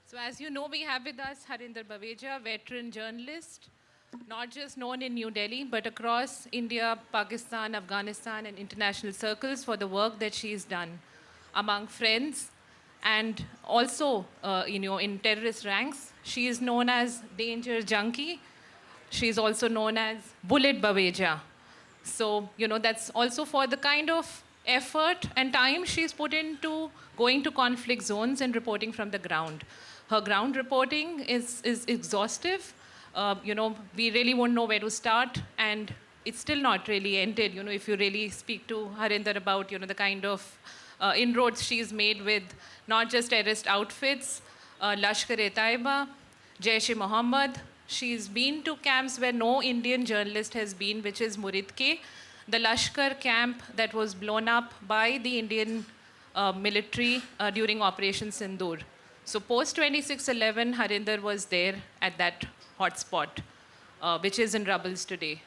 So as you know, we have with us Harinder Baweja, veteran journalist, not just known in New Delhi, but across India, Pakistan, Afghanistan, and international circles for the work that she's done among friends and also in terrorist ranks. She is known as Danger Junkie. She is also known as Bullet Baweja. So, that's also for the kind of effort and time she's put into going to conflict zones and reporting from the ground. Her ground reporting is exhaustive. We really won't know where to start, and it's still not really ended. If you really speak to Harinder about, the kind of inroads she's made with not just terrorist outfits, Lashkar-e-Taiba, Jaish-e-Mohammed. She's been to camps where no Indian journalist has been, which is Muridke, the Lashkar camp that was blown up by the Indian military during Operation Sindoor. So post 2611, Harinder was there at that hotspot, which is in rubbles today.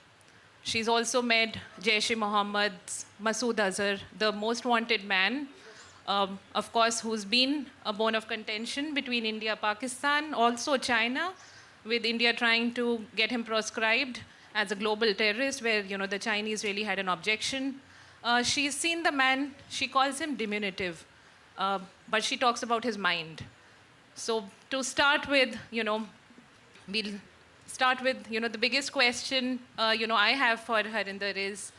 She's also met Jaish-e-Mohammed's Masood Azhar, the most wanted man, of course, who's been a bone of contention between India, Pakistan, also China, with India trying to get him proscribed as a global terrorist, where the Chinese really had an objection. She's seen the man, she calls him diminutive, but she talks about his mind. So to start with, we'll start with, the biggest question, I have for Harinder is,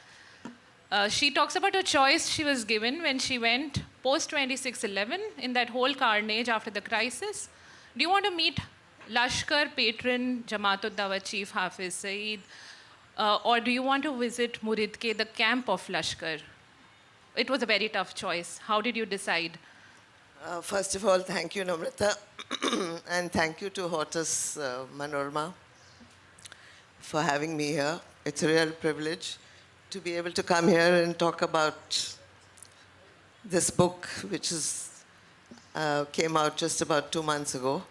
she talks about a choice she was given when she went post-2611 in that whole carnage after the crisis. Do you want to meet Lashkar patron, Jamaat-ud-Dawa chief Hafiz Saeed, or do you want to visit Muridke, the camp of Lashkar? It was a very tough choice. How did you decide? First of all, thank you, Namrata, and thank you to Hortus Manorama for having me here. It's a real privilege to be able to come here and talk about this book, which came out just about 2 months ago.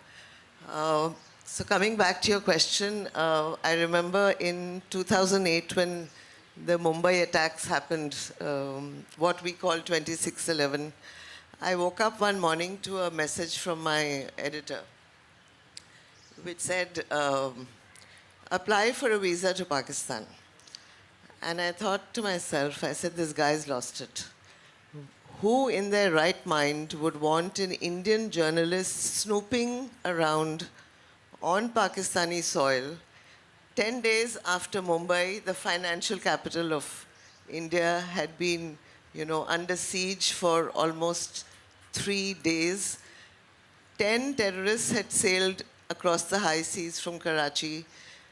So coming back to your question, I remember in 2008 when the Mumbai attacks happened, what we call 2611, I woke up one morning to a message from my editor, which said, apply for a visa to Pakistan. And I thought to myself, I said, this guy's lost it. Who in their right mind would want an Indian journalist snooping around on Pakistani soil 10 days after Mumbai, the financial capital of India, had been under siege for almost 3 days. 10 terrorists had sailed across the high seas from Karachi,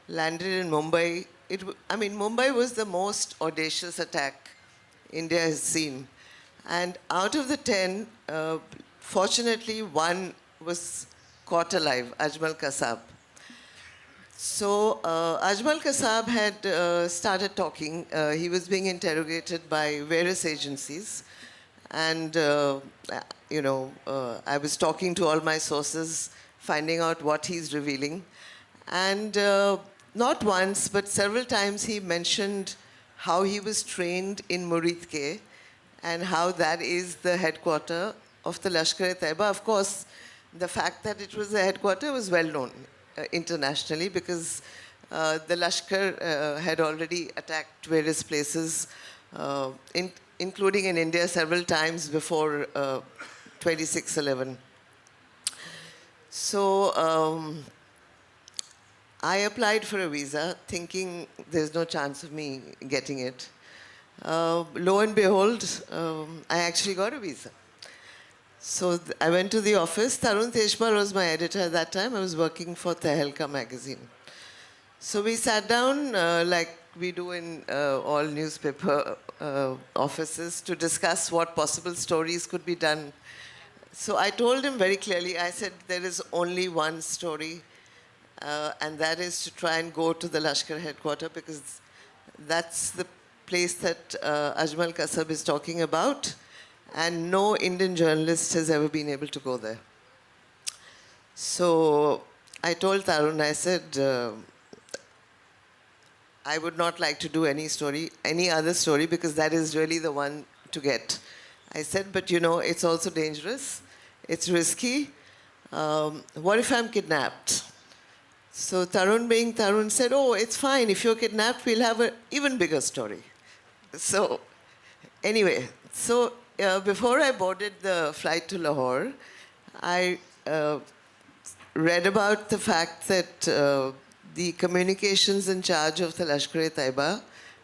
landed in Mumbai. Mumbai was the most audacious attack India has seen. And out of the 10, fortunately, one was caught alive, Ajmal Kasab. So Ajmal Kasab had started talking. He was being interrogated by various agencies. And, I was talking to all my sources, finding out what he's revealing. And not once, but several times he mentioned how he was trained in Muridke and how that is the headquarter of the Lashkar-e-Taiba. Of course, the fact that it was the headquarter was well known internationally because the Lashkar had already attacked various places, including in India several times before 2611. So I applied for a visa thinking there's no chance of me getting it. Lo and behold, I actually got a visa. So I went to the office. Tarun Tejpal was my editor at that time. I was working for Tehelka magazine. So we sat down like we do in all newspaper offices to discuss what possible stories could be done. So I told him very clearly, I said, there is only one story, and that is to try and go to the Lashkar headquarters because that's the place that Ajmal Kasab is talking about, and no Indian journalist has ever been able to go there. So I told Tarun, I said, I would not like to do any other story, because that is really the one to get. I said, but it's also dangerous, it's risky, what if I'm kidnapped? So Tarun being Tarun said, oh, it's fine. If you're kidnapped, we'll have an even bigger story. So anyway, so before I boarded the flight to Lahore, I read about the fact that the communications in charge of the Lashkar-e-Taiba,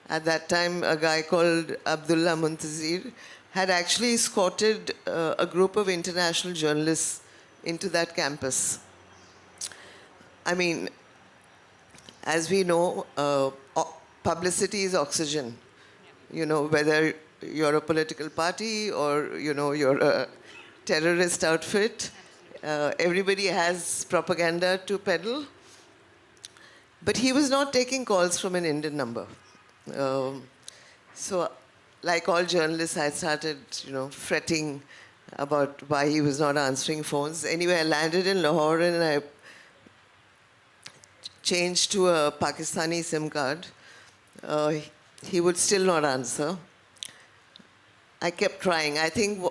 at that time a guy called Abdullah Muntazir, had actually escorted a group of international journalists into that campus. I mean, as we know, publicity is oxygen. You know, whether you're a political party or, you know, you're a terrorist outfit, everybody has propaganda to peddle. But he was not taking calls from an Indian number. So, like all journalists, I started, you know, fretting about why he was not answering phones. Anyway, I landed in Lahore and I changed to a Pakistani SIM card. He would still not answer. I kept trying. I think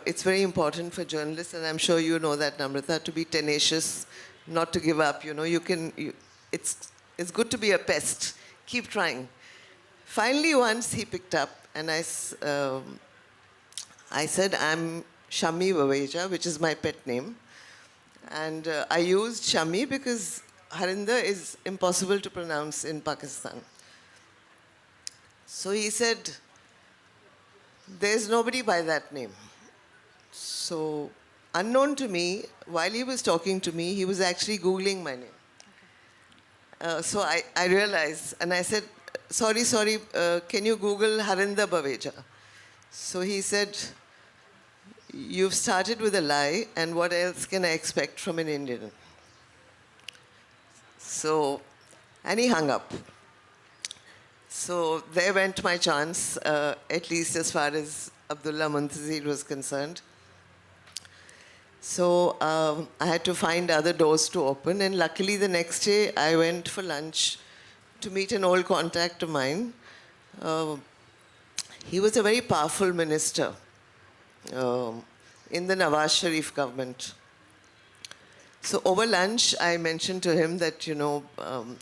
it's very important for journalists, and I'm sure you know that, Namrata, to be tenacious, not to give up. You know, it's good to be a pest. Keep trying. Finally, once he picked up, and I said, I'm Shami Baweja, which is my pet name. And I used Shami because Harinder is impossible to pronounce in Pakistan. So he said, there's nobody by that name. So unknown to me, while he was talking to me, he was actually Googling my name. So I realized, and I said, sorry, can you Google Harinder Baweja? So he said, you've started with a lie, and what else can I expect from an Indian? So, and he hung up. So there went my chance, at least as far as Abdullah Muntazir was concerned. So I had to find other doors to open, and luckily the next day I went for lunch to meet an old contact of mine. He was a very powerful minister in the Nawaz Sharif government. So over lunch, I mentioned to him that, you know,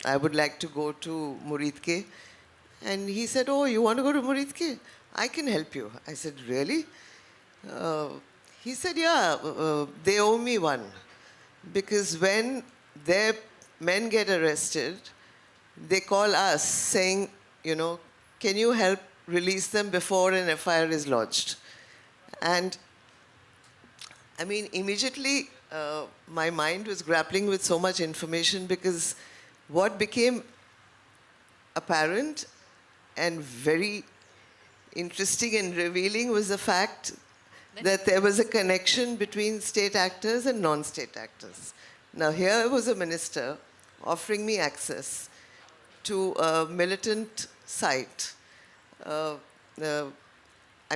I would like to go to Muridke. And he said, oh, you want to go to Muridke? I can help you. I said, really? He said, yeah, they owe me one. Because when their men get arrested, they call us saying, you know, can you help release them before an FIR is lodged? And I mean, immediately, my mind was grappling with so much information because what became apparent and very interesting and revealing was the fact that there was a connection between state actors and non-state actors. Now, here was a minister offering me access to a militant site. I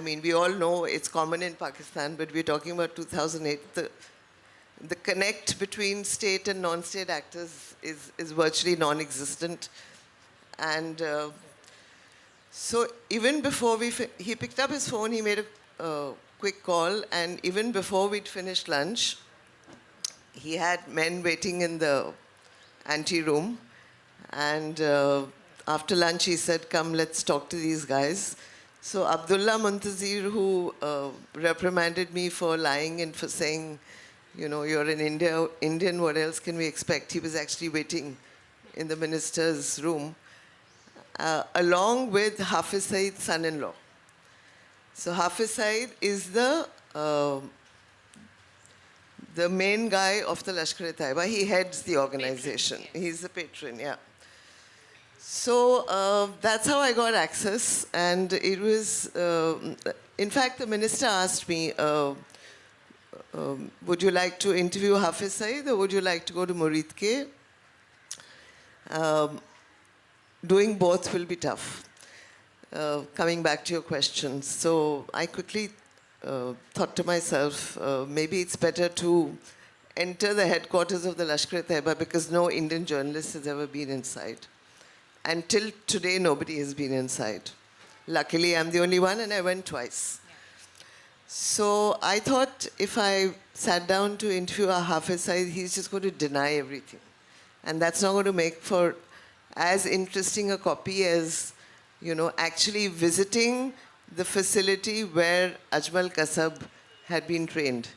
mean, we all know it's common in Pakistan, but we're talking about 2008. The connect between state and non-state actors is virtually non-existent. And so even before he picked up his phone, he made a quick call, and even before we'd finished lunch, he had men waiting in the ante-room. And after lunch, he said, come, let's talk to these guys. So Abdullah Muntazir, who reprimanded me for lying and for saying, you know, you're an Indian, what else can we expect? He was actually waiting in the minister's room, along with Hafiz Saeed's son-in-law. So Hafiz Saeed is the main guy of the Lashkar-e-Taiba. He heads the organization. Patron, yeah. He's the patron, yeah. So that's how I got access. And it was, in fact, the minister asked me, would you like to interview Hafiz Saeed or would you like to go to Muridke? Doing both will be tough. Coming back to your questions. So I quickly thought to myself, maybe it's better to enter the headquarters of the Lashkar-e-Taiba because no Indian journalist has ever been inside. Until today, nobody has been inside. Luckily, I'm the only one, and I went twice. So I thought if I sat down to interview a Hafiz Saeed, he's just going to deny everything. And that's not going to make for as interesting a copy as, actually visiting the facility where Ajmal Kasab had been trained.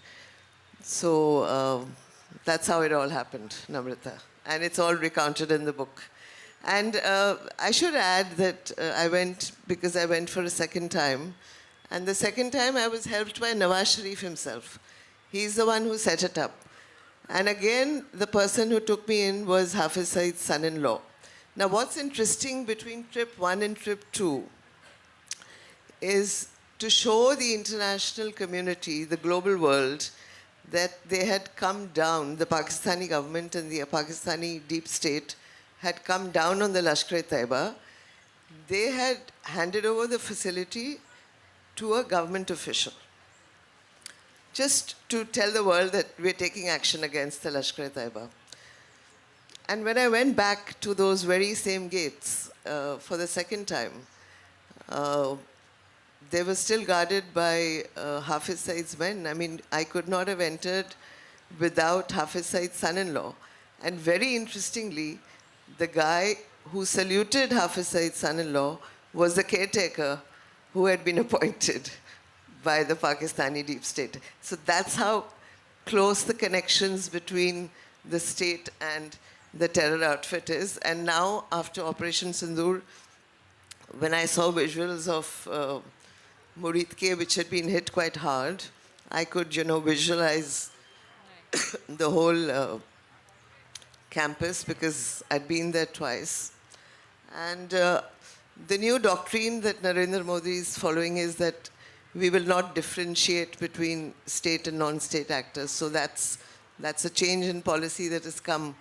So that's how it all happened, Namrata. And it's all recounted in the book. And I should add that I went because I went for a second time. And the second time I was helped by Nawaz Sharif himself. He's the one who set it up. And again, the person who took me in was Hafiz Saeed's son-in-law. Now, what's interesting between trip 1 and trip 2 is to show the international community, the global world, that they had come down, the Pakistani government and the Pakistani deep state had come down on the Lashkar-e-Taiba. They had handed over the facility to a government official, just to tell the world that we're taking action against the Lashkar-e-Taiba. And when I went back to those very same gates for the second time, they were still guarded by Hafiz Saeed's men. I mean, I could not have entered without Hafiz Saeed's son-in-law. And very interestingly, the guy who saluted Hafiz Saeed's son-in-law was the caretaker who had been appointed by the Pakistani deep state. So that's how close the connections between the state and the terror outfit is. And now, after Operation Sindoor, when I saw visuals of Muridke, which had been hit quite hard, I could, visualize the whole campus because I'd been there twice. And the new doctrine that Narendra Modi is following is that we will not differentiate between state and non-state actors. So that's a change in policy that has come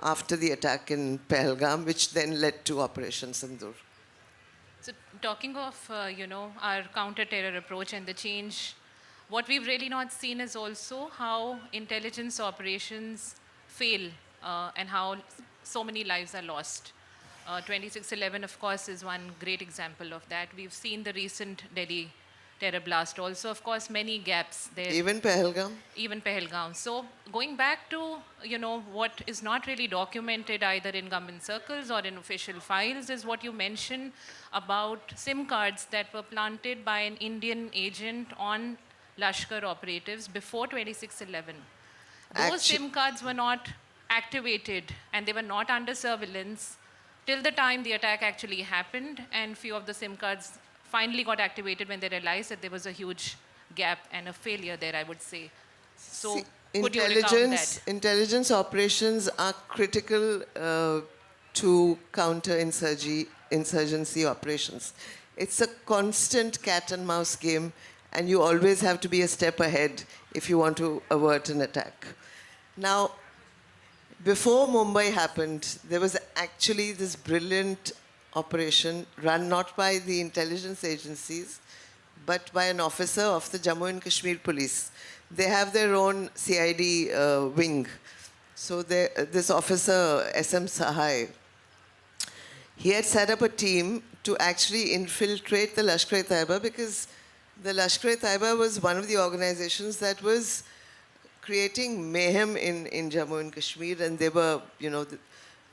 after the attack in Pahalgam, which then led to Operation Sindoor. So talking of, our counter-terror approach and the change, what we've really not seen is also how intelligence operations fail and how so many lives are lost. 2611, of course, is one great example of that. We've seen the recent Delhi terror blast also, of course, many gaps there. Even Pahalgam? Even Pahalgam. So going back to, what is not really documented either in government circles or in official files is what you mentioned about SIM cards that were planted by an Indian agent on Lashkar operatives before 2611. Those SIM cards were not activated and they were not under surveillance till the time the attack actually happened, and few of the SIM cards finally got activated when they realized that there was a huge gap and a failure there, I would say. So could you recount that? Intelligence operations are critical to counter insurgency operations. It's a constant cat and mouse game, and you always have to be a step ahead if you want to avert an attack. Now, before Mumbai happened, there was actually this brilliant operation run not by the intelligence agencies, but by an officer of the Jammu and Kashmir police. They have their own CID wing. So this officer, SM Sahai, he had set up a team to actually infiltrate the Lashkar-e-Taiba because the Lashkar-e-Taiba was one of the organizations that was creating mayhem in Jammu and Kashmir, and they were,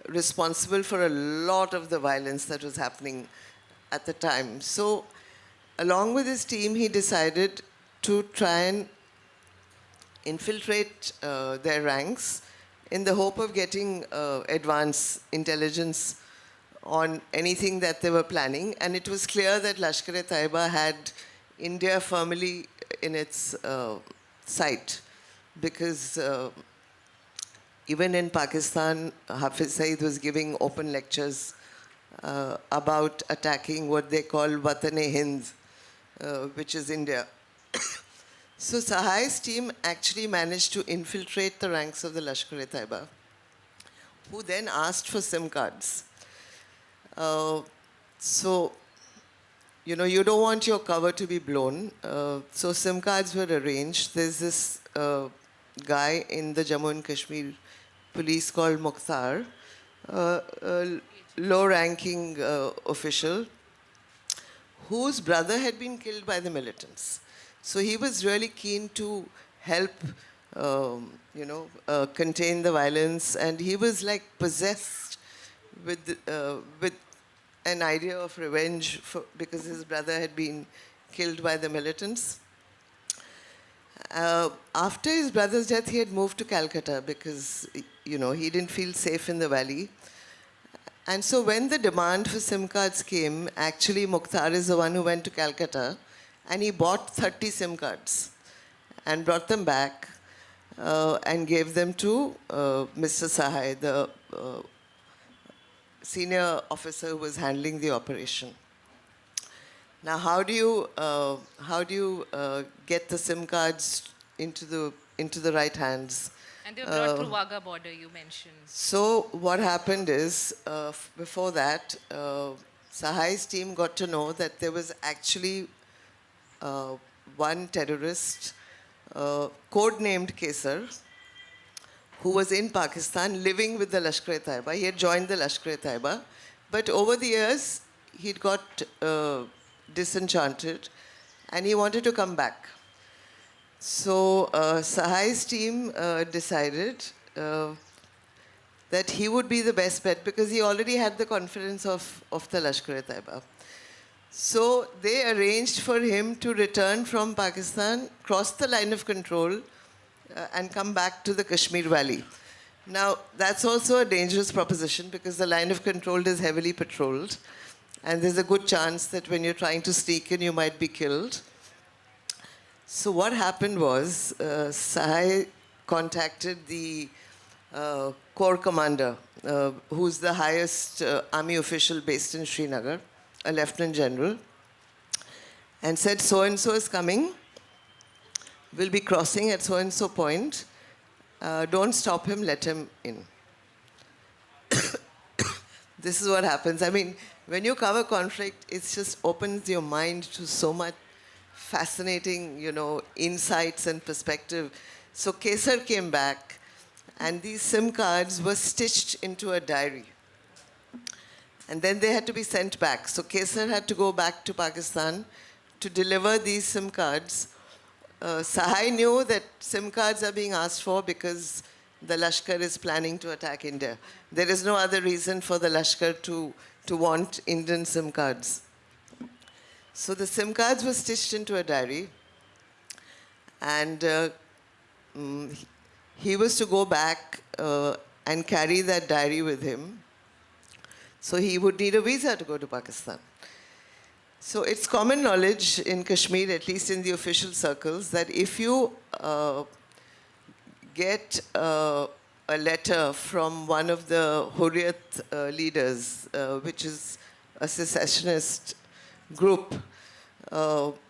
responsible for a lot of the violence that was happening at the time. So, along with his team, he decided to try and infiltrate their ranks in the hope of getting advance intelligence on anything that they were planning. And it was clear that Lashkar-e-Taiba had India firmly in its sight, because even in Pakistan, Hafiz Saeed was giving open lectures about attacking what they call Watan-e-Hind, which is India. So Sahai's team actually managed to infiltrate the ranks of the Lashkar-e-Taiba, who then asked for SIM cards. So, you don't want your cover to be blown. So SIM cards were arranged. There's this guy in the Jammu and Kashmir police called Mukhtar, a low-ranking official, whose brother had been killed by the militants. So he was really keen to help, contain the violence, and he was like possessed with an idea of revenge because his brother had been killed by the militants. After his brother's death, he had moved to Calcutta because, he didn't feel safe in the valley. And so when the demand for SIM cards came, actually Mukhtar is the one who went to Calcutta and he bought 30 SIM cards and brought them back and gave them to Mr. Sahai, the senior officer who was handling the operation. Now, how do you get the SIM cards into the right hands? And they were brought through Wagah border, you mentioned. So what happened is, before that, Sahai's team got to know that there was actually one terrorist, codenamed Kesar, who was in Pakistan living with the Lashkar-e-Taiba. He had joined the Lashkar-e-Taiba, but over the years, he'd got disenchanted and he wanted to come back. So Sahai's team decided that he would be the best bet because he already had the confidence of the Lashkar-e-Taiba. So they arranged for him to return from Pakistan, cross the line of control, and come back to the Kashmir Valley. Now, that's also a dangerous proposition because the line of control is heavily patrolled. And there's a good chance that when you're trying to sneak in, you might be killed. So what happened was, Sahai contacted the corps commander, who's the highest army official based in Srinagar, a lieutenant general, and said, so-and-so is coming. We'll be crossing at so-and-so point. Don't stop him, let him in. This is what happens. I mean, when you cover conflict, it just opens your mind to so much fascinating, insights and perspective. So Kesar came back, and these SIM cards were stitched into a diary. And then they had to be sent back. So Kesar had to go back to Pakistan to deliver these SIM cards. Sahai knew that SIM cards are being asked for because the Lashkar is planning to attack India. There is no other reason for the Lashkar to want Indian SIM cards. So the SIM cards were stitched into a diary, and he was to go back and carry that diary with him. So he would need a visa to go to Pakistan. So it's common knowledge in Kashmir, at least in the official circles, that if you get a letter from one of the Hurriyat leaders, which is a secessionist group,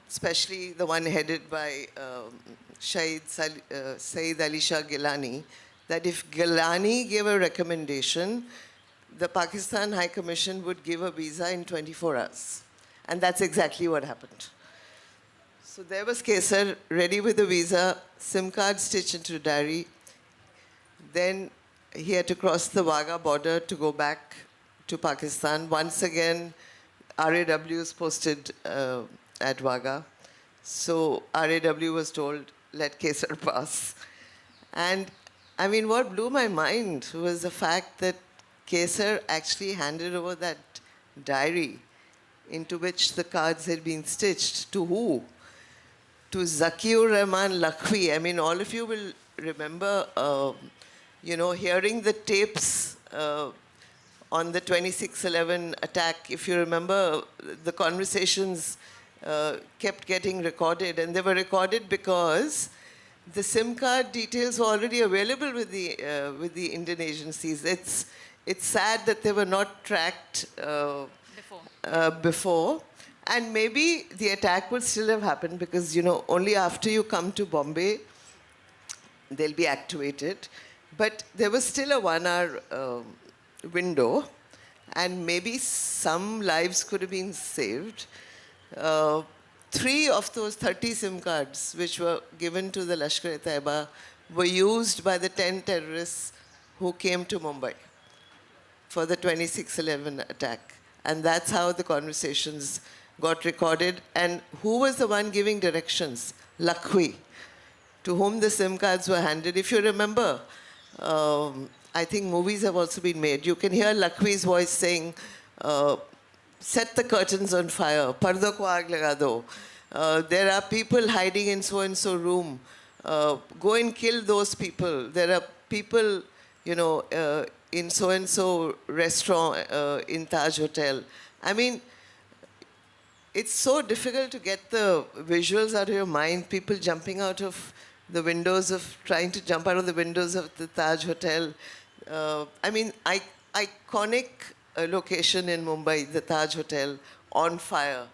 especially the one headed by Sayyid Ali Shah Gilani, that if Gilani gave a recommendation, the Pakistan High Commission would give a visa in 24 hours. And that's exactly what happened. So there was Kesar, ready with a visa, SIM card stitched into a diary. Then he had to cross the Wagah border to go back to Pakistan. Once again, RAWs posted at Wagah. So RAW was told, let Kesar pass. And I mean, what blew my mind was the fact that Kesar actually handed over that diary into which the cards had been stitched. To who? To Zakiur Rahman Lakhvi. I mean, all of you will remember, hearing the tapes on the 26/11 attack. If you remember, the conversations kept getting recorded, and they were recorded because the SIM card details were already available with the Indian agencies. It's sad that they were not tracked before. And maybe the attack would still have happened because, only after you come to Bombay, they'll be activated. But there was still a 1-hour window, and maybe some lives could have been saved. 3 of those 30 SIM cards, which were given to the Lashkar-e-Taiba, were used by the 10 terrorists who came to Mumbai for the 26/11 attack. And that's how the conversations got recorded. And who was the one giving directions? Lakhvi, to whom the SIM cards were handed. If you remember, I think movies have also been made. You can hear Lakhvi's voice saying, set the curtains on fire, pardo ko aag laga do. There are people hiding in so-and-so room. Go and kill those people. There are people, in so-and-so restaurant in Taj Hotel. I mean, it's so difficult to get the visuals out of your mind. People jumping out of the windows trying to jump out of the windows of the Taj Hotel. Iconic location in Mumbai, the Taj Hotel, on fire,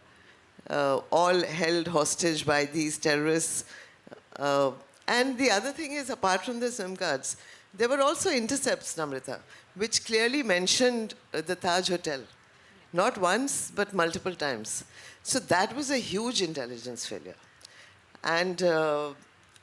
all held hostage by these terrorists. And the other thing is, apart from the SIM cards, there were also intercepts, Namrata, which clearly mentioned the Taj Hotel. Not once, but multiple times. So that was a huge intelligence failure. And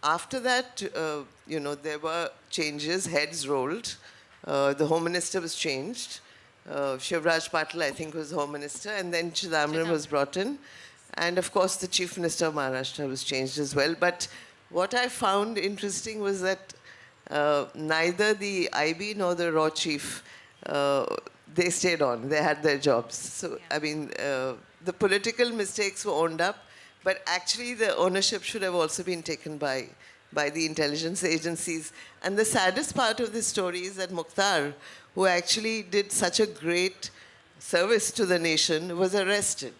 after that, there were changes, heads rolled. The Home Minister was changed. Shivraj Patil, I think, was Home Minister. And then Chidambaram was brought in. And of course, the Chief Minister of Maharashtra was changed as well. But what I found interesting was that neither the IB nor the Raw Chief, they stayed on. They had their jobs. So, the political mistakes were owned up, but actually the ownership should have also been taken by the intelligence agencies. And the saddest part of this story is that Mukhtar, who actually did such a great service to the nation, was arrested.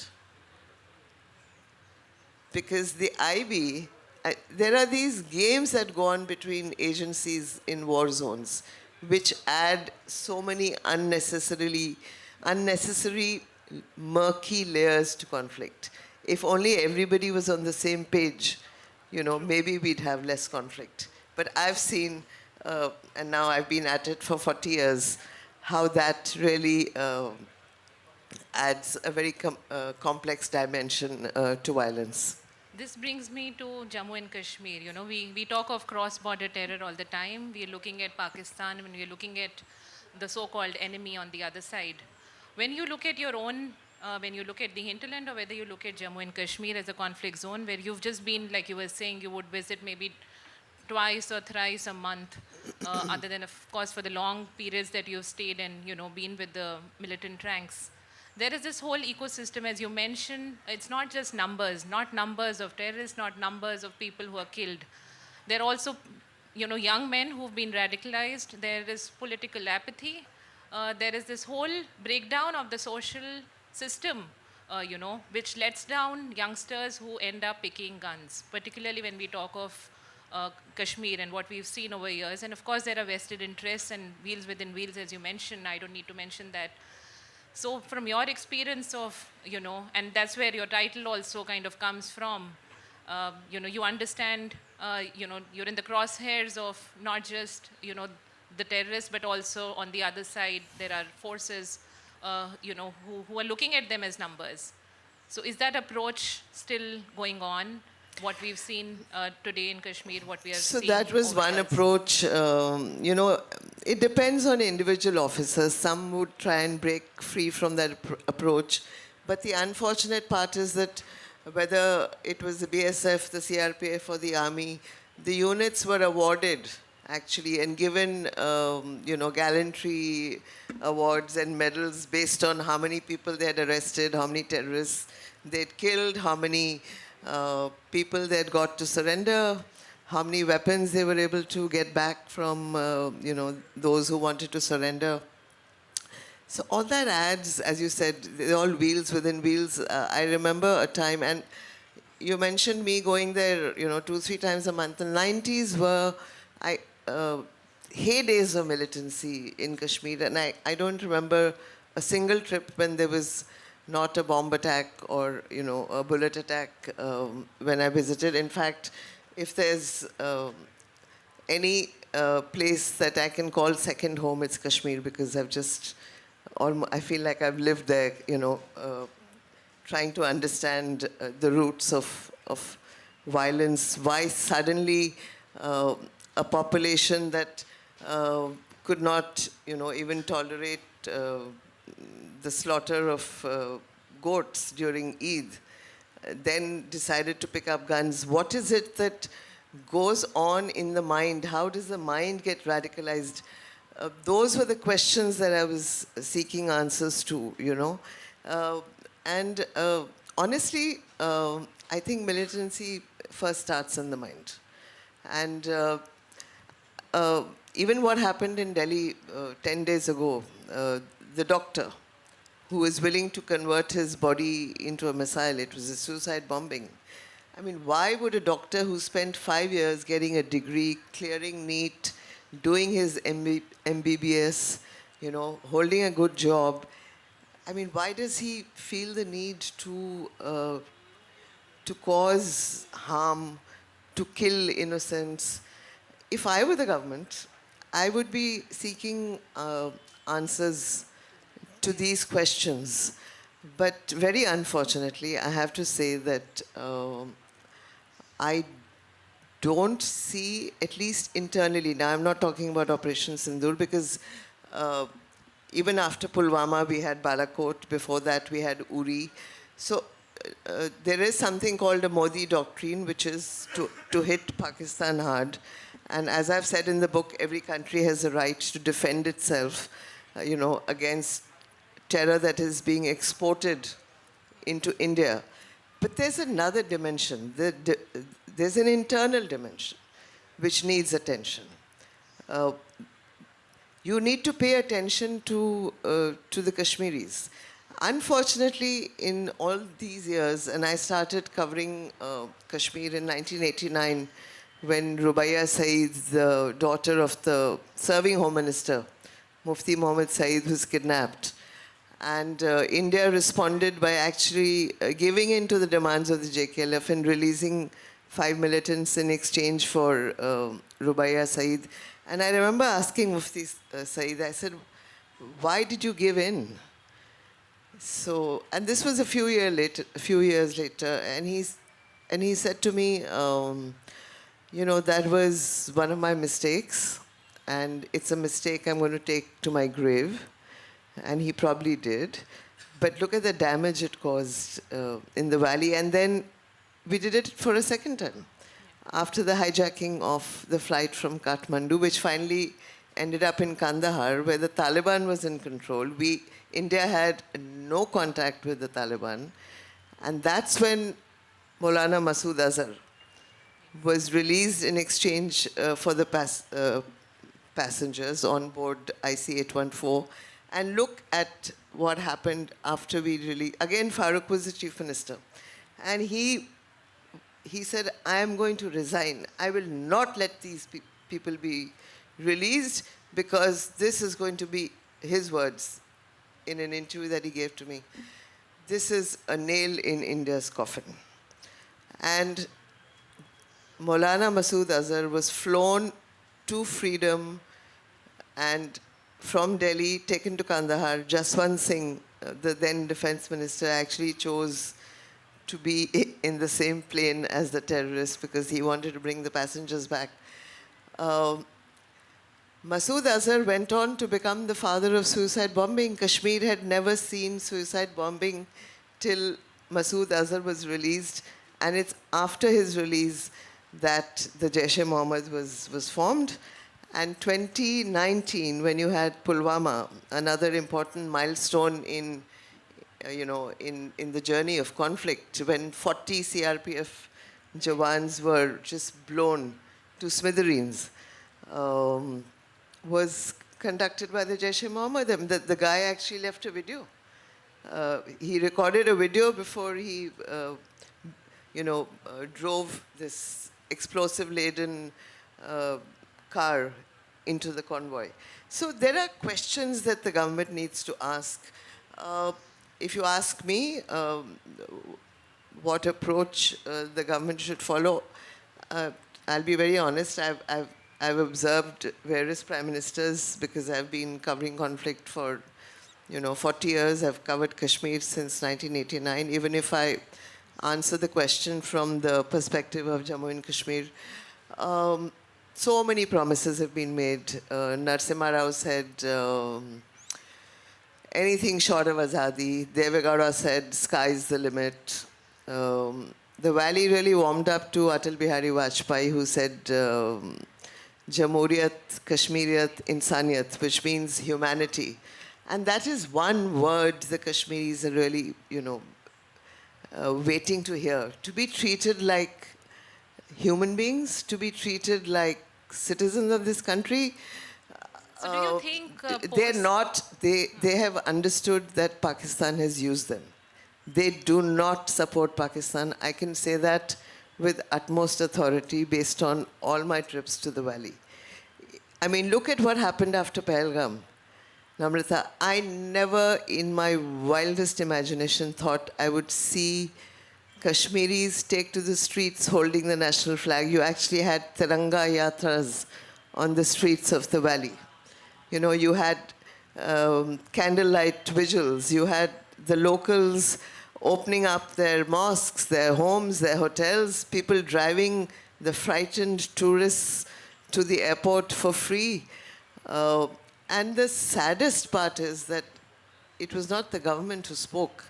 Because the IB, there are these games that go on between agencies in war zones, which add so many unnecessary murky layers to conflict. If only everybody was on the same page, maybe we'd have less conflict. But I've seen, and now I've been at it for 40 years, how that really adds a very complex dimension to violence. This brings me to Jammu and Kashmir. We talk of cross-border terror all the time. We are looking at Pakistan and we are looking at the so-called enemy on the other side. When you look at your own, when you look at the hinterland, or whether you look at Jammu and Kashmir as a conflict zone, where you've just been, like you were saying, you would visit maybe twice or thrice a month, other than, of course, for the long periods that you've stayed and, been with the militant ranks. There is this whole ecosystem, as you mentioned. It's not just numbers, not numbers of terrorists, not numbers of people who are killed. There are also, young men who've been radicalized. There is political apathy. There is this whole breakdown of the social system, which lets down youngsters who end up picking guns, particularly when we talk of Kashmir and what we've seen over years. And of course, there are vested interests and wheels within wheels, as you mentioned. I don't need to mention that. So from your experience of, and that's where your title also kind of comes from, you understand, you're in the crosshairs of not just, the terrorists, but also on the other side, there are forces, who are looking at them as numbers. So is that approach still going on? What we've seen today in Kashmir, what we are seeing? So that was one approach. It depends on individual officers. Some would try and break free from that approach. But the unfortunate part is that whether it was the BSF, the CRPF, or the army, the units were awarded, actually, and given, gallantry awards and medals based on how many people they had arrested, how many terrorists they'd killed, how many people they had got to surrender, how many weapons they were able to get back from, those who wanted to surrender. So all that adds, as you said, all wheels within wheels. I remember a time, and you mentioned me going there, 2-3 times a month. The 90s were heydays of militancy in Kashmir, and I don't remember a single trip when there was not a bomb attack or, a bullet attack when I visited. In fact, if there's any place that I can call second home, it's Kashmir, because I feel like I've lived there, trying to understand the roots of violence, why suddenly a population that could not, even tolerate the slaughter of goats during Eid, then decided to pick up guns. What is it that goes on in the mind? How does the mind get radicalized? Those were the questions that I was seeking answers to, you know. And honestly, I think militancy first starts in the mind. And even what happened in Delhi 10 days ago, the doctor who was willing to convert his body into a missile, it was a suicide bombing. I mean, why would a doctor who spent 5 years getting a degree, clearing NEET, doing his MBBS, you know, holding a good job, I mean, why does he feel the need to cause harm, to kill innocents? If I were the government, I would be seeking answers to these questions. But very unfortunately, I have to say that I don't see, at least internally, now I'm not talking about Operation Sindoor, because even after Pulwama, we had Balakot, before that we had Uri. So there is something called a Modi doctrine, which is to hit Pakistan hard. And as I've said in the book, every country has a right to defend itself, you know, against terror that is being exported into India. But there's another dimension. There's an internal dimension which needs attention. You need to pay attention to the Kashmiris. Unfortunately, in all these years, and I started covering Kashmir in 1989, when Rubaiya Saeed, the daughter of the serving Home Minister, Mufti Mohammed Saeed, was kidnapped. And India responded by actually giving in to the demands of the JKLF and releasing 5 militants in exchange for Rubaiya Saeed. And I remember asking Mufti Saeed, I said, why did you give in? So, and this was a few years later, and he said to me, you know, that was one of my mistakes, and it's a mistake I'm going to take to my grave. And he probably did. But look at the damage it caused in the valley. And then we did it for a second time. After the hijacking of the flight from Kathmandu, which finally ended up in Kandahar, where the Taliban was in control. India had no contact with the Taliban. And that's when Maulana Masood Azhar was released in exchange for the passengers on board IC-814. And look at what happened after we released. Again, Farooq was the chief minister. And he said, I am going to resign. I will not let these people be released, because this is going to be his words in an interview that he gave to me. This is a nail in India's coffin. And Maulana Masood Azhar was flown to freedom and from Delhi, taken to Kandahar. Jaswant Singh, the then defense minister, actually chose to be in the same plane as the terrorists because he wanted to bring the passengers back. Masood Azhar went on to become the father of suicide bombing. Kashmir had never seen suicide bombing till Masood Azhar was released. And it's after his release that the Jaish-e-Mohammed was formed. And 2019, when you had Pulwama, another important milestone in the journey of conflict, when 40 CRPF Jawans were just blown to smithereens, was conducted by the Jaish-e-Mohammed. The guy actually left a video. He recorded a video before he, drove this explosive-laden car into the convoy. So there are questions that the government needs to ask. If you ask me what approach the government should follow, I'll be very honest. I've observed various prime ministers because I've been covering conflict for 40 years. I've covered Kashmir since 1989. Even if I answer the question from the perspective of Jammu and Kashmir, so many promises have been made. Narasimha Rao said, anything short of Azadi. Deve Gowda said, sky's the limit. the valley really warmed up to Atal Bihari Vajpayee, who said, Jamhuriyat, Kashmiriyat, Insaniyat, which means humanity. And that is one word the Kashmiris are really, waiting to hear. To be treated like human beings, to be treated like citizens of this country. So do you think They're not, they have understood that Pakistan has used them. They do not support Pakistan. I can say that with utmost authority based on all my trips to the valley. I mean, look at what happened after Pahalgam. Namrata, I never in my wildest imagination thought I would see Kashmiris take to the streets holding the national flag. You actually had Tiranga Yatras on the streets of the valley. You know, you had candlelight vigils. You had the locals opening up their mosques, their homes, their hotels, people driving the frightened tourists to the airport for free. And the saddest part is that it was not the government who spoke.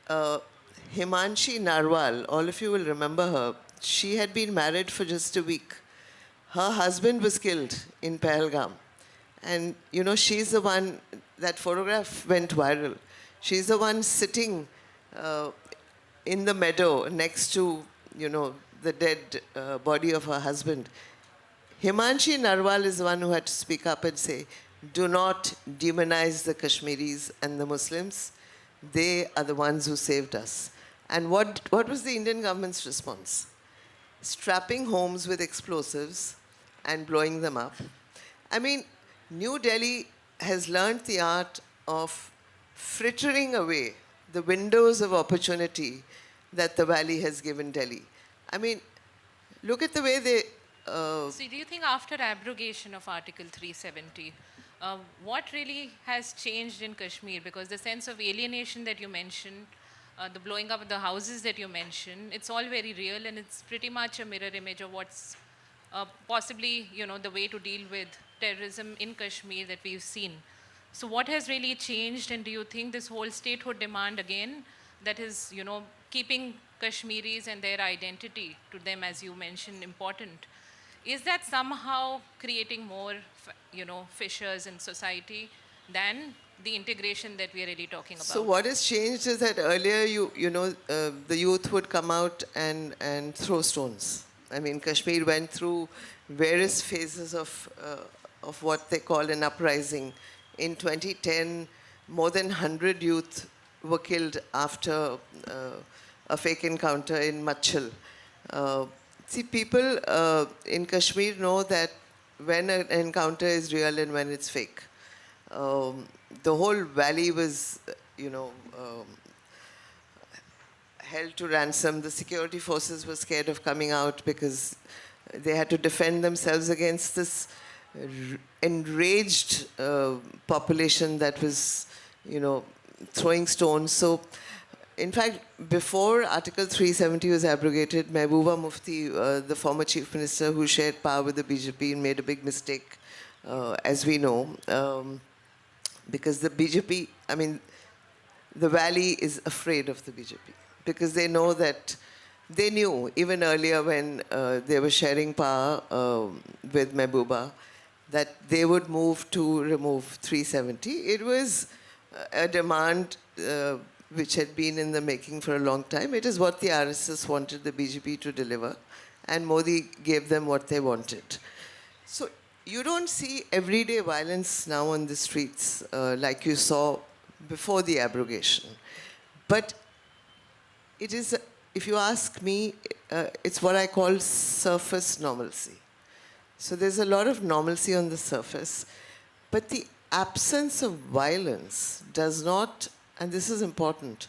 Himanshi Narwal, all of you will remember her. She had been married for just a week. Her husband was killed in Pahalgam. And, you know, she's the one, that photograph went viral. She's the one sitting in the meadow next to, you know, the dead body of her husband. Himanshi Narwal is the one who had to speak up and say, do not demonize the Kashmiris and the Muslims. They are the ones who saved us. And what was the Indian government's response? Strapping homes with explosives and blowing them up. I mean, New Delhi has learned the art of frittering away the windows of opportunity that the valley has given Delhi. I mean, look at the way they... So do you think after abrogation of Article 370, what really has changed in Kashmir? Because the sense of alienation that you mentioned, the blowing up of the houses that you mentioned, it's all very real, and it's pretty much a mirror image of what's possibly, you know, the way to deal with terrorism in Kashmir that we've seen. So what has really changed, and do you think this whole statehood demand again, that is, you know, keeping Kashmiris and their identity to them, as you mentioned, important, is that somehow creating more, you know, fissures in society than the integration that we are really talking about? So what has changed is that earlier, the youth would come out and throw stones. I mean, Kashmir went through various phases of what they call an uprising. In 2010, more than 100 youth were killed after a fake encounter in Machil. See, people in Kashmir know that when an encounter is real and when it's fake. The whole valley was, held to ransom. The security forces were scared of coming out because they had to defend themselves against this enraged population that was, throwing stones. So, in fact, before Article 370 was abrogated, Mehbooba Mufti, the former chief minister who shared power with the BJP, made a big mistake, as we know, because the BJP, the valley is afraid of the BJP because they know that, they knew even earlier when they were sharing power with Mehbooba that they would move to remove 370. It was a demand which had been in the making for a long time. It is what the RSS wanted the BJP to deliver, and Modi gave them what they wanted. So you don't see everyday violence now on the streets like you saw before the abrogation. But it is, if you ask me, it's what I call surface normalcy. So there's a lot of normalcy on the surface, but the absence of violence does not, and this is important,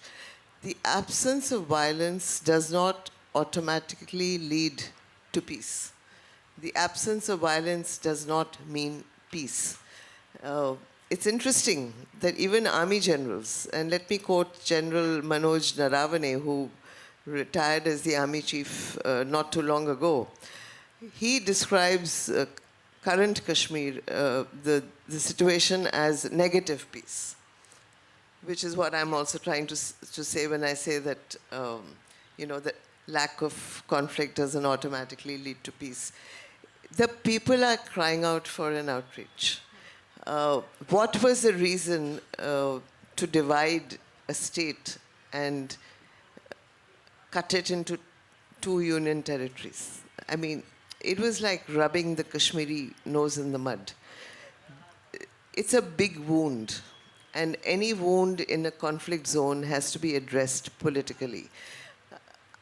the absence of violence does not automatically lead to peace. The absence of violence does not mean peace. It's interesting that even army generals, and let me quote General Manoj Naravane, who retired as the army chief not too long ago, he describes current Kashmir, the situation as negative peace. which is what I'm also trying to say when I say that, that lack of conflict doesn't automatically lead to peace. The people are crying out for an outreach. What was the reason to divide a state and cut it into 2 union territories? I mean, it was like rubbing the Kashmiri nose in the mud. It's a big wound, and any wound in a conflict zone has to be addressed politically.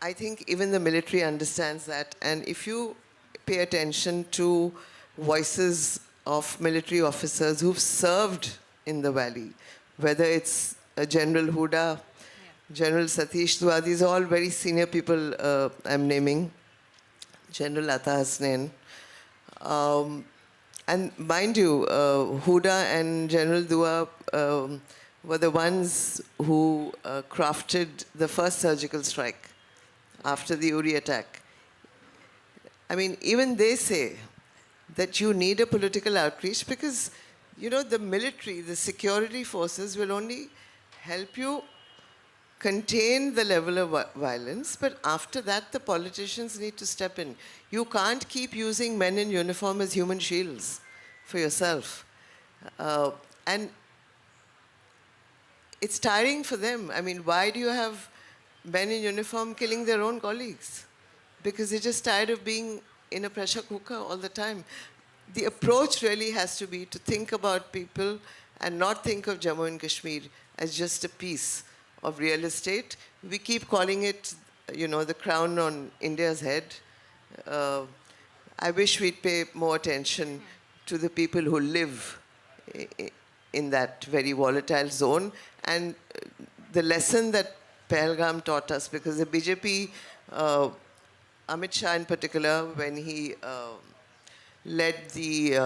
I think even the military understands that, and if you pay attention to voices of military officers who've served in the valley, whether it's General Huda, General Satish Dua, these are all very senior people I'm naming, General Ata Hasnain. And mind you, Huda and General Dua were the ones who crafted the first surgical strike after the Uri attack. I mean, even they say that you need a political outreach because, the military, the security forces will only help you contain the level of violence, but after that, the politicians need to step in. You can't keep using men in uniform as human shields for yourself. And it's tiring for them. I mean, why do you have men in uniform killing their own colleagues? Because they're just tired of being in a pressure cooker all the time. The approach really has to be to think about people and not think of Jammu and Kashmir as just a piece of real estate. We keep calling it, the crown on India's head. I wish we'd pay more attention to the people who live in that very volatile zone. And the lesson that Pahalgam taught us, because the BJP, Amit Shah in particular, when he led the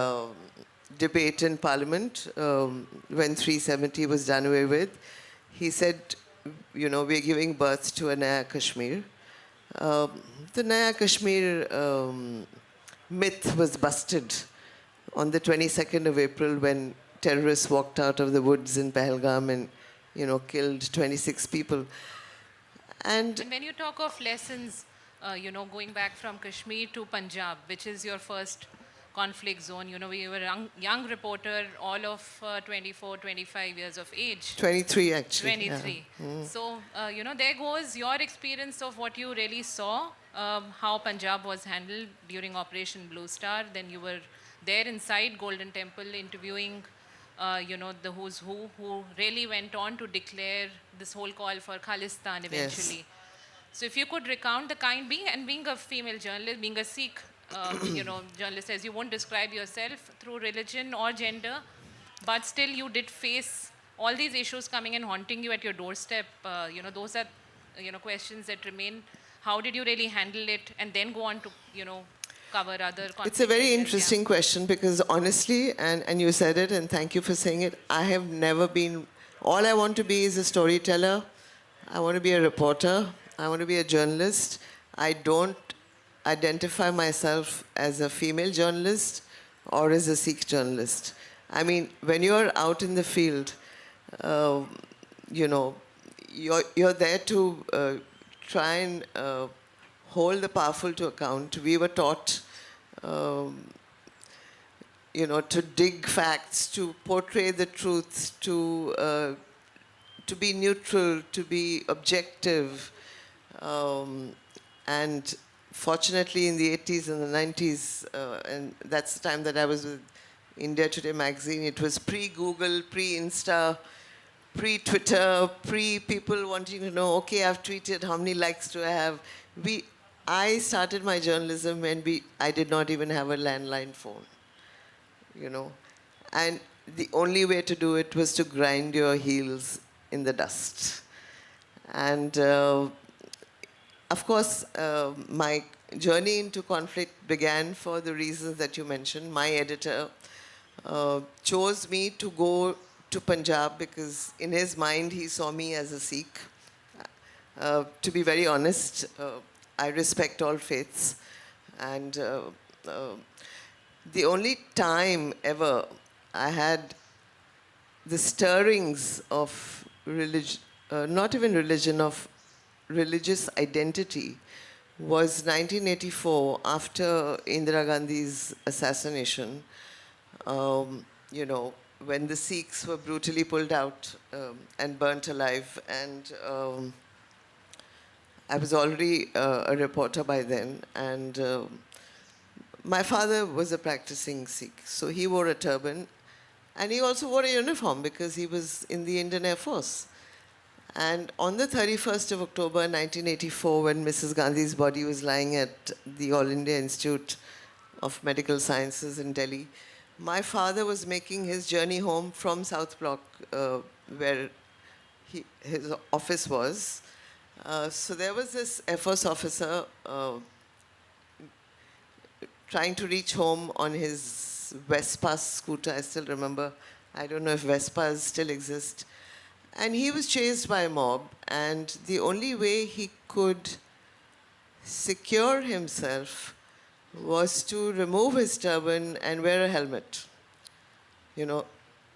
debate in Parliament, when 370 was done away with, he said, we're giving birth to a Naya Kashmir. The Naya Kashmir myth was busted on the 22nd of April when terrorists walked out of the woods in Pahalgam and, killed 26 people. And when you talk of lessons, going back from Kashmir to Punjab, which is your first conflict zone, we were a young reporter, all of 24, 25 years of age. 23, actually. 23. Yeah. So, there goes your experience of what you really saw, how Punjab was handled during Operation Blue Star. Then you were there inside Golden Temple interviewing, the who's who really went on to declare this whole call for Khalistan eventually. Yes. So if you could recount the being a female journalist, being a Sikh, journalist, as you won't describe yourself through religion or gender, but still you did face all these issues coming and haunting you at your doorstep. Those are, questions that remain. How did you really handle it and then go on to, cover other conflicts? It's a very interesting question because honestly, and you said it and thank you for saying it, I have never been, all I want to be is a storyteller. I want to be a reporter. I want to be a journalist. I don't identify myself as a female journalist or as a Sikh journalist. I mean, when you're out in the field, you're there to try and hold the powerful to account. We were taught, to dig facts, to portray the truth, to be neutral, to be objective, and fortunately, in the 80s and the 90s, and that's the time that I was with India Today magazine, it was pre-Google, pre-Insta, pre-Twitter, pre-people wanting to know, okay, I've tweeted, how many likes do I have? I started my journalism when I did not even have a landline phone, And the only way to do it was to grind your heels in the dust. And of course, my journey into conflict began for the reasons that you mentioned. My editor chose me to go to Punjab because in his mind he saw me as a Sikh. To be very honest, I respect all faiths. And the only time ever I had the stirrings of not even religion, of religious identity was 1984, after Indira Gandhi's assassination. You know, when the Sikhs were brutally pulled out and burnt alive. And I was already a reporter by then. And my father was a practicing Sikh, so he wore a turban. And he also wore a uniform because he was in the Indian Air Force. And on the 31st of October 1984, when Mrs. Gandhi's body was lying at the All India Institute of Medical Sciences in Delhi, my father was making his journey home from South Block, where his office was. So there was this Air Force officer trying to reach home on his Vespa scooter. I still remember. I don't know if Vespas still exist. And he was chased by a mob, and the only way he could secure himself was to remove his turban and wear a helmet. You know,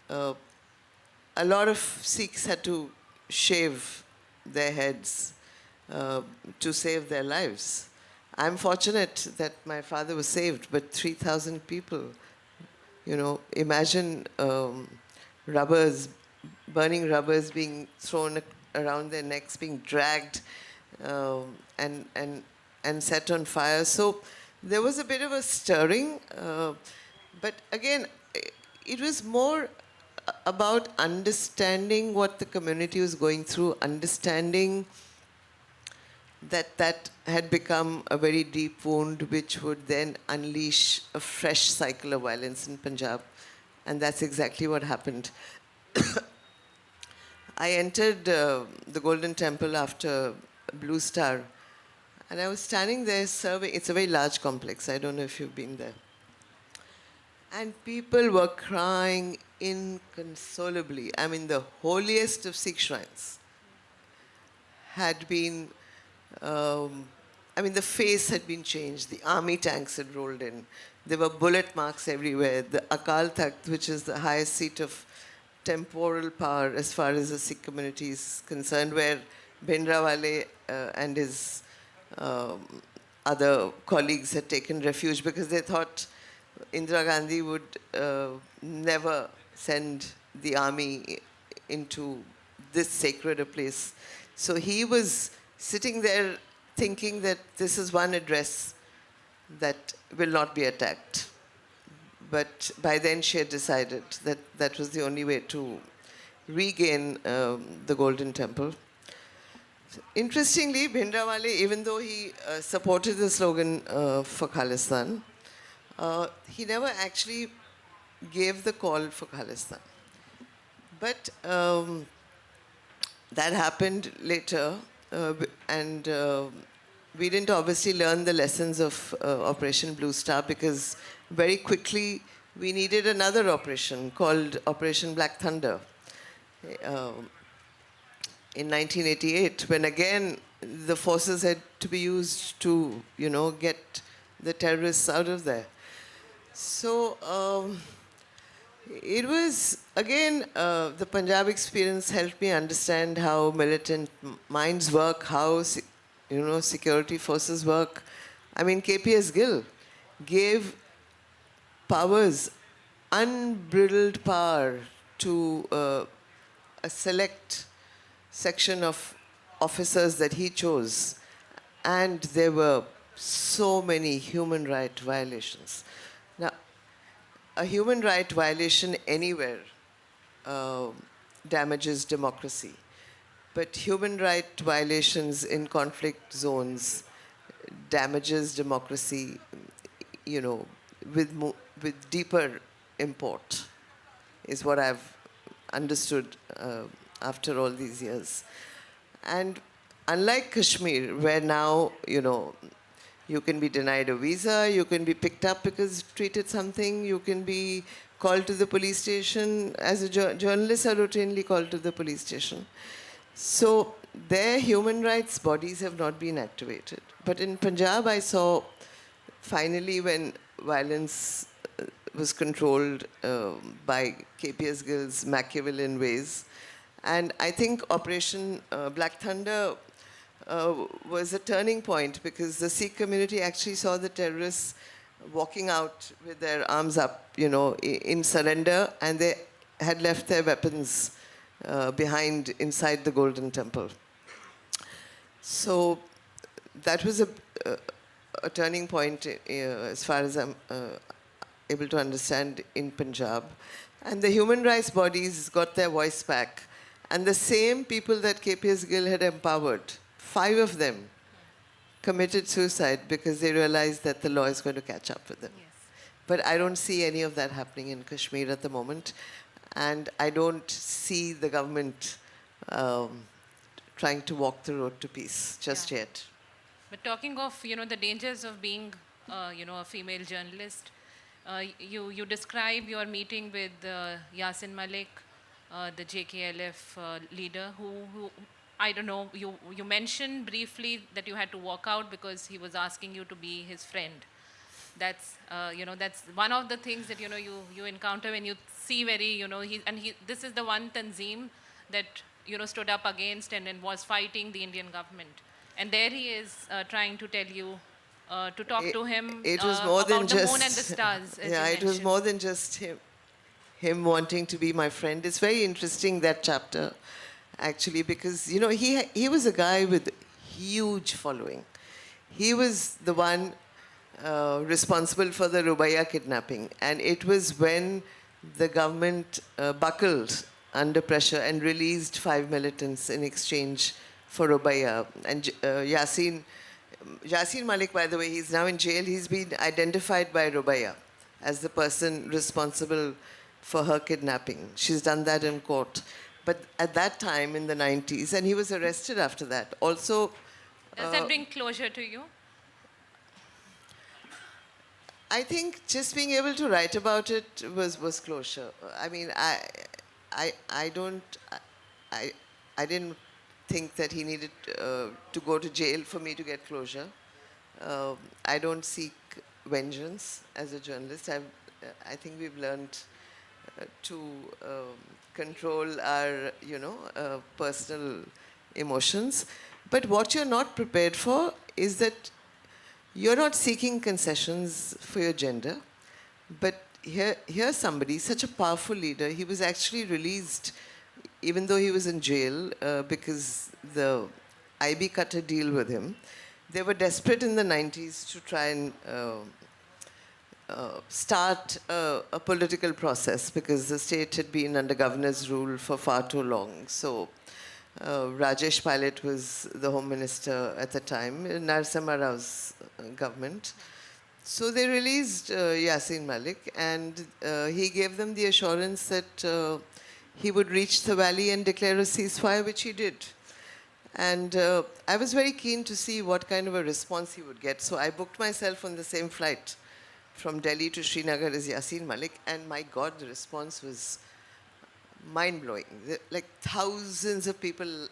a lot of Sikhs had to shave their heads to save their lives. I'm fortunate that my father was saved, but 3,000 people, you know, imagine burning rubbers being thrown around their necks, being dragged and set on fire. So there was a bit of a stirring, but again, it was more about understanding what the community was going through, understanding that had become a very deep wound, which would then unleash a fresh cycle of violence in Punjab. And that's exactly what happened. I entered the Golden Temple after Blue Star, and I was standing there serving. It's a very large complex. I don't know if you've been there. And people were crying inconsolably. I mean, the holiest of Sikh shrines had been, I mean, the face had been changed. The army tanks had rolled in. There were bullet marks everywhere. The Akal Takht, which is the highest seat of temporal power as far as the Sikh community is concerned, where Bhindranwale and his other colleagues had taken refuge because they thought Indira Gandhi would never send the army into this sacred a place. So he was sitting there thinking that this is one address that will not be attacked. But by then she had decided that that was the only way to regain the Golden Temple. Interestingly, Bhindranwale, even though he supported the slogan for Khalistan, he never actually gave the call for Khalistan. But that happened later, and we didn't obviously learn the lessons of Operation Blue Star, because very quickly we needed another operation called Operation Black Thunder. In 1988, when again the forces had to be used to, you know, get the terrorists out of there. So it was, again, the Punjab experience helped me understand how militant minds work, how, you know, security forces work. I mean, KPS Gill gave powers, unbridled power to a select section of officers that he chose. And there were so many human rights violations. Now, a human right violation anywhere damages democracy. But human rights violations in conflict zones damages democracy, you know, with deeper import, is what I've understood after all these years. And unlike Kashmir, where now, you know, you can be denied a visa, you can be picked up because treated something, you can be called to the police station. As a journalist, are routinely called to the police station. So their human rights bodies have not been activated. But in Punjab, I saw finally when violence was controlled by KPS Gill's Machiavellian ways, And I think Operation Black Thunder was a turning point because the Sikh community actually saw the terrorists walking out with their arms up, you know, in surrender, and they had left their weapons behind inside the Golden Temple. So that was a turning point as far as I'm able to understand in Punjab. And the human rights bodies got their voice back. And the same people that KPS Gill had empowered, 5 of them committed suicide because they realized that the law is going to catch up with them. Yes. But I don't see any of that happening in Kashmir at the moment. And I don't see the government trying to walk the road to peace just yet. But talking of, you know, the dangers of being, you know, a female journalist, you describe your meeting with Yasin Malik, the JKLF leader, who I don't know, you mentioned briefly that you had to walk out because he was asking you to be his friend. That's, you know, that's one of the things that, you know, you encounter when you see very, you know, this is the one Tanzim that, you know, stood up against and was fighting the Indian government. And there he is trying to tell you to talk to him it was more about than the just, moon and the stars. As yeah, you it was mentioned. more than just him wanting to be my friend. It's very interesting, that chapter, actually, because, you know, he was a guy with huge following. He was the one responsible for the Rubaya kidnapping. And it was when the government buckled under pressure and released 5 militants in exchange for Rubaya. And Yasin Malik, by the way, he's now in jail. He's been identified by Rubaya as the person responsible for her kidnapping. She's done that in court. But at that time, in the 90s, and he was arrested after that. Also... Does that bring closure to you? I think just being able to write about it was closure. I mean, I didn't think that he needed to go to jail for me to get closure. I don't seek vengeance as a journalist. I think we've learned to control our, you know, personal emotions. But what you're not prepared for is that you're not seeking concessions for your gender. But here's somebody, such a powerful leader. He was actually released, even though he was in jail, because the IB cut a deal with him. They were desperate in the 90s to try and start a political process because the state had been under governor's rule for far too long. So Rajesh Pilot was the Home Minister at the time, Narasimha Rao's government. So they released Yasin Malik, and he gave them the assurance that he would reach the valley and declare a ceasefire, which he did. And I was very keen to see what kind of a response he would get. So I booked myself on the same flight from Delhi to Srinagar as Yasin Malik, and my God, the response was mind-blowing. Like thousands of people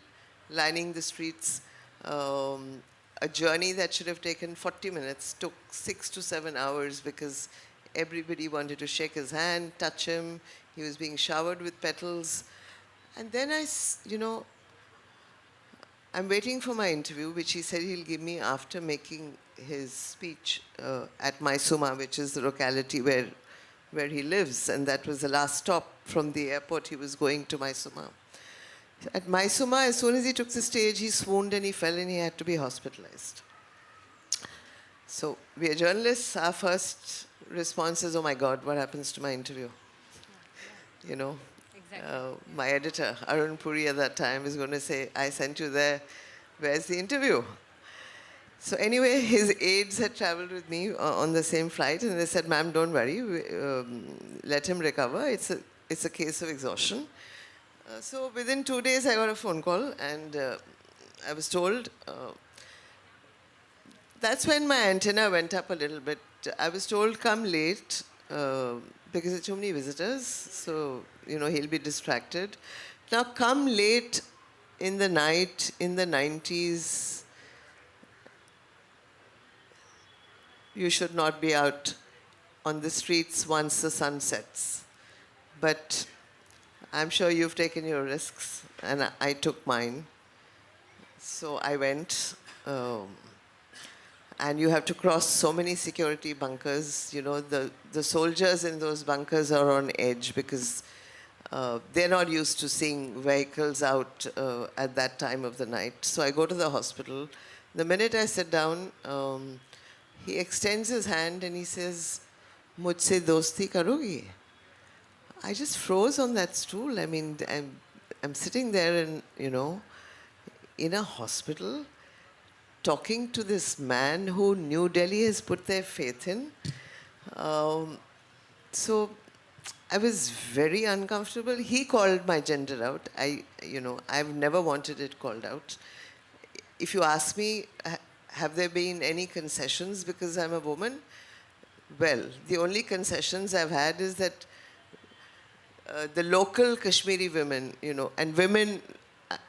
lining the streets. A journey that should have taken 40 minutes took 6 to 7 hours because everybody wanted to shake his hand, touch him. He was being showered with petals. And then you know, I'm waiting for my interview, which he said he'll give me after making his speech at Maisuma, which is the locality where he lives. And that was the last stop from the airport. He was going to Maisuma. At Maisuma, as soon as he took the stage, he swooned and he fell and he had to be hospitalized. So we are journalists. Our first response is, oh my God, what happens to my interview? You know, Exactly. my editor, Arun Puri at that time, is going to say, I sent you there. Where's the interview? So anyway, his aides had traveled with me on the same flight, and they said, ma'am, don't worry. Let him recover. It's a case of exhaustion. So within 2 days, I got a phone call, and I was told, that's when my antenna went up a little bit. I was told, come late, because there are too many visitors, so, you know, he'll be distracted. Now, come late in the night, in the 90s, you should not be out on the streets once the sun sets. But I'm sure you've taken your risks, and I took mine. So I went, and you have to cross so many security bunkers. You know, the soldiers in those bunkers are on edge because they're not used to seeing vehicles out at that time of the night. So I go to the hospital. The minute I sit down, he extends his hand and he says, "Mujhse dosti karogi?" I just froze on that stool. I mean, I'm sitting there and, in a hospital talking to this man who New Delhi has put their faith in. So I was very uncomfortable. He called my gender out. I've never wanted it called out. If you ask me, have there been any concessions because I'm a woman? Well, the only concessions I've had is that the local Kashmiri women, and women,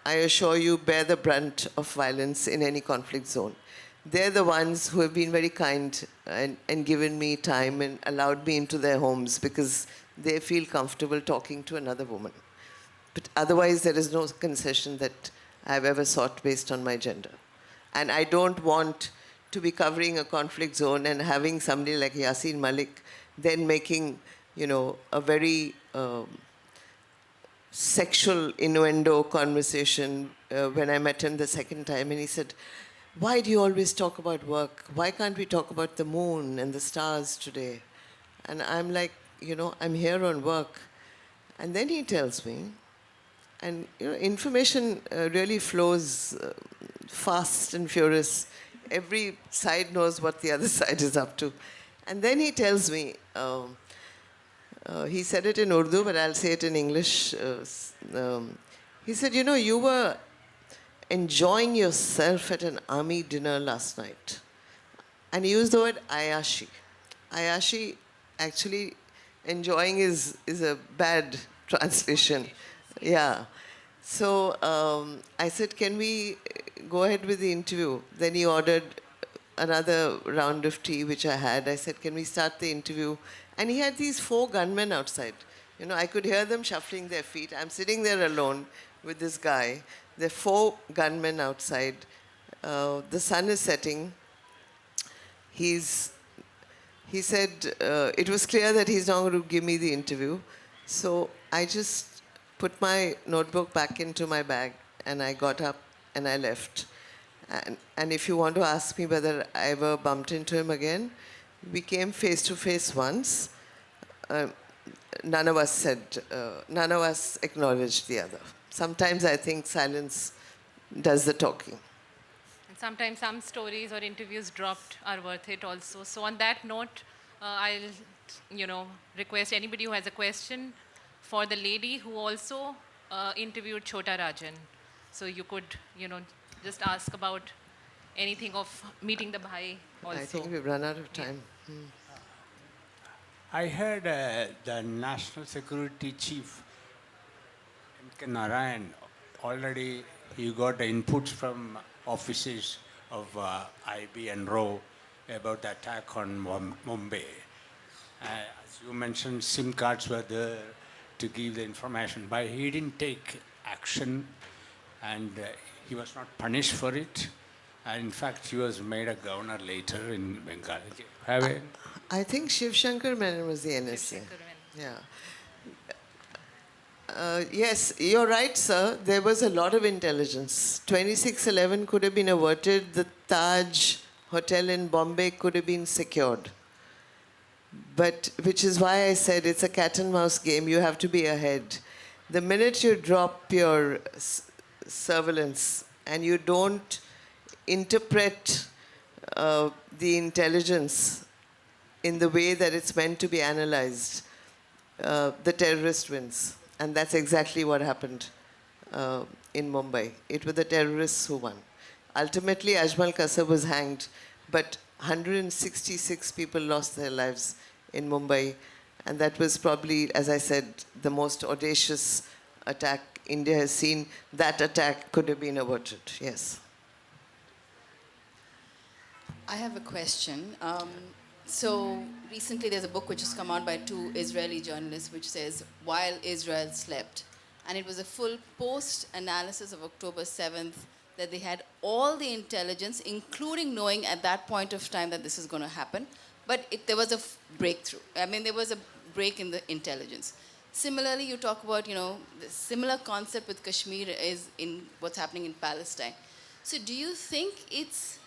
I assure you, bear the brunt of violence in any conflict zone. They're the ones who have been very kind and given me time and allowed me into their homes because they feel comfortable talking to another woman. But otherwise, there is no concession that I've ever sought based on my gender. And I don't want to be covering a conflict zone and having somebody like Yasin Malik then making, a very sexual innuendo conversation when I met him the second time. And he said, "Why do you always talk about work? Why can't we talk about the moon and the stars today?" And I'm like, I'm here on work. And then he tells me, and information really flows fast and furious. Every side knows what the other side is up to. And then he tells me, he said it in Urdu, but I'll say it in English. He said, you were enjoying yourself at an army dinner last night. And he used the word ayashi. Ayashi, actually, enjoying is a bad translation. Yeah. So I said, can we go ahead with the interview? Then he ordered another round of tea, which I had. I said, can we start the interview? And he had these 4 gunmen outside. I could hear them shuffling their feet. I'm sitting there alone with this guy. There are 4 gunmen outside. The sun is setting. He said it was clear that he's not going to give me the interview. So I just put my notebook back into my bag and I got up and I left. And if you want to ask me whether I ever bumped into him again, we came face to face once. None of us acknowledged the other. Sometimes I think silence does the talking. And sometimes some stories or interviews dropped are worth it also. So on that note, I'll request anybody who has a question for the lady who also interviewed Chota Rajan. So you could, just ask about anything of meeting the Bhai also. I think we've run out of time. Yeah. I heard the National Security Chief, M.K. Narayan, already he got the inputs from offices of IB and RO about the attack on Mumbai. As you mentioned, SIM cards were there to give the information, but he didn't take action and he was not punished for it. And in fact, he was made a governor later in Bengal. I think Shiv Shankar Menon was the NSA. Yeah. Yes, you're right, sir. There was a lot of intelligence. 2611 could have been averted. The Taj Hotel in Bombay could have been secured. But, which is why I said it's a cat and mouse game. You have to be ahead. The minute you drop your surveillance and you don't interpret the intelligence in the way that it's meant to be analyzed, the terrorist wins. And that's exactly what happened in Mumbai. It was the terrorists who won. Ultimately, Ajmal Kasab was hanged, but 166 people lost their lives in Mumbai. And that was probably, as I said, the most audacious attack India has seen. That attack could have been averted, yes. I have a question. So recently there's a book which has come out by two Israeli journalists which says While Israel Slept. And it was a full post-analysis of October 7th that they had all the intelligence, including knowing at that point of time that this is going to happen. But there was a breakthrough. I mean, there was a break in the intelligence. Similarly, you talk about, the similar concept with Kashmir is in what's happening in Palestine. So do you think it's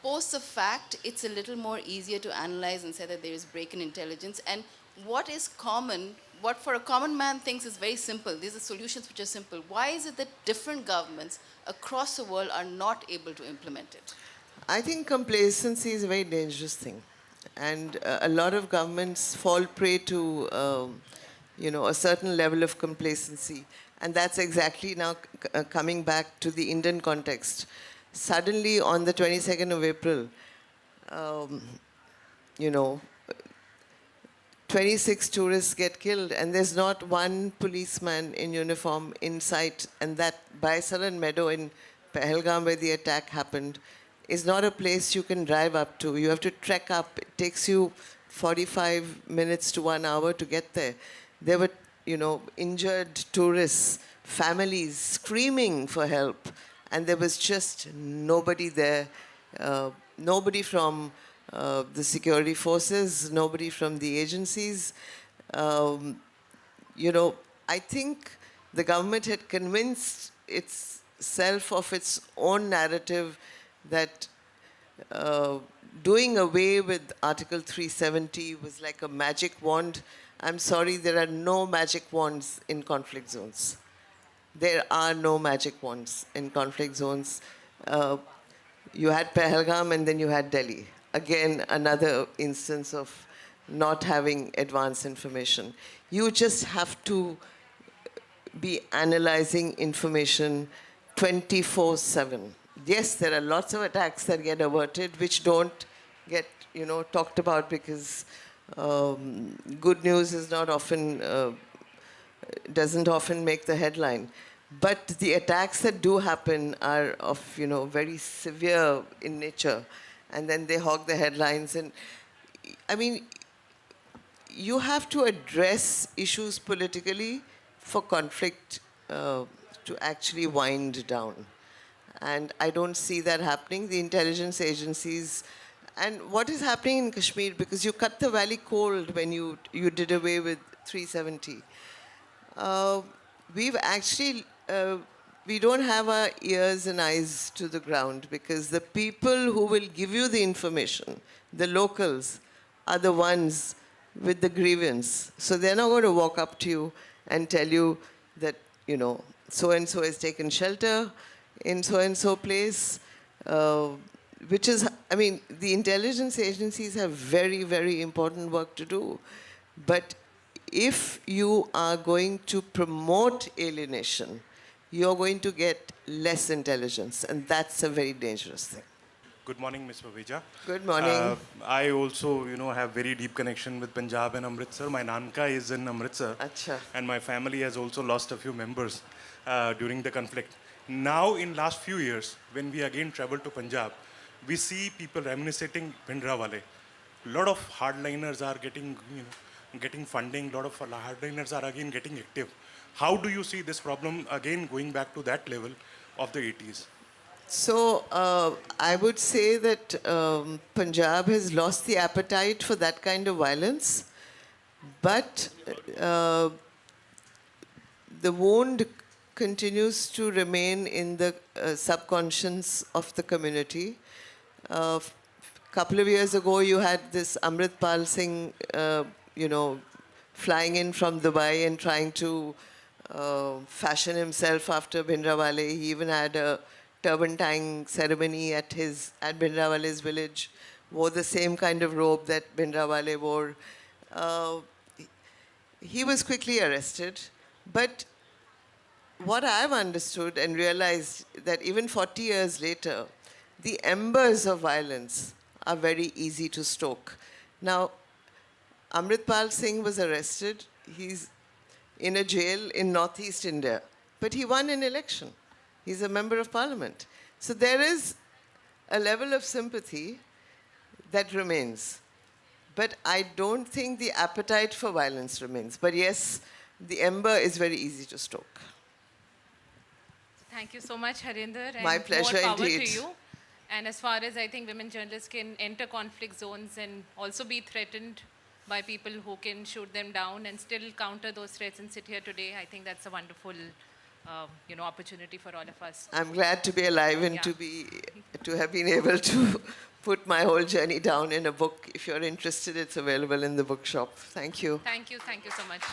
post the fact, it's a little more easier to analyze and say that there is break in intelligence? And what is common, what for a common man thinks is very simple, these are solutions which are simple. Why is it that different governments across the world are not able to implement it? I think complacency is a very dangerous thing. And a lot of governments fall prey to, a certain level of complacency. And that's exactly now coming back to the Indian context. Suddenly, on the 22nd of April, 26 tourists get killed, and there's not one policeman in uniform in sight. And that Baisaran meadow in Pahalgam, where the attack happened, is not a place you can drive up to. You have to trek up. It takes you 45 minutes to 1 hour to get there. There were, injured tourists, families screaming for help, and there was just nobody there. Nobody from the security forces, nobody from the agencies. I think the government had convinced itself of its own narrative that doing away with Article 370 was like a magic wand. I'm sorry, there are no magic wands in conflict zones. There are no magic wands in conflict zones. You had Pahalgam and then you had Delhi. Again, another instance of not having advance information. You just have to be analyzing information 24/7. Yes, there are lots of attacks that get averted, which don't get, talked about because good news is not often, doesn't often make the headline. But the attacks that do happen are of, very severe in nature, and then they hog the headlines. And I mean, you have to address issues politically for conflict to actually wind down. And I don't see that happening. The intelligence agencies, and what is happening in Kashmir, because you cut the valley cold when you did away with 370. We've actually, we don't have our ears and eyes to the ground, because the people who will give you the information, the locals, are the ones with the grievance. So they're not going to walk up to you and tell you that, so-and-so has taken shelter in so-and-so place, which is, the intelligence agencies have very, very important work to do. But if you are going to promote alienation, you're going to get less intelligence, and that's a very dangerous thing. Good morning, Ms. Baweja. Good morning. I also, have very deep connection with Punjab and Amritsar. My Nanka is in Amritsar. Acha. And my family has also lost a few members during the conflict. Now, in last few years, when we again travel to Punjab, we see people reminiscing Bhindranwale. A lot of hardliners are getting, getting funding. A lot of hardliners are again getting active. How do you see this problem again going back to that level of the 80s? So I would say that Punjab has lost the appetite for that kind of violence, but the wound continues to remain in the subconscious of the community. A couple of years ago, you had this Amritpal Singh, flying in from Dubai and trying to fashion himself after Bhindranwale. He even had a turban tying ceremony at Bhindranwale's village, wore the same kind of robe that Bhindranwale wore. He was quickly arrested, but what I've understood and realized that even 40 years later, the embers of violence are very easy to stoke. Now, Amritpal Singh was arrested. He's in a jail in northeast India, but he won an election. He's a member of parliament. So there is a level of sympathy that remains. but I don't think the appetite for violence remains. But yes, the ember is very easy to stoke. Thank you so much, Harinder. And My pleasure more power indeed. to you. And as far as I think women journalists can enter conflict zones and also be threatened by people who can shoot them down and still counter those threats and sit here today, I think that's a wonderful opportunity for all of us. I'm glad to be alive and to have been able to put my whole journey down in a book. If you're interested, it's available in the bookshop. Thank you. Thank you so much.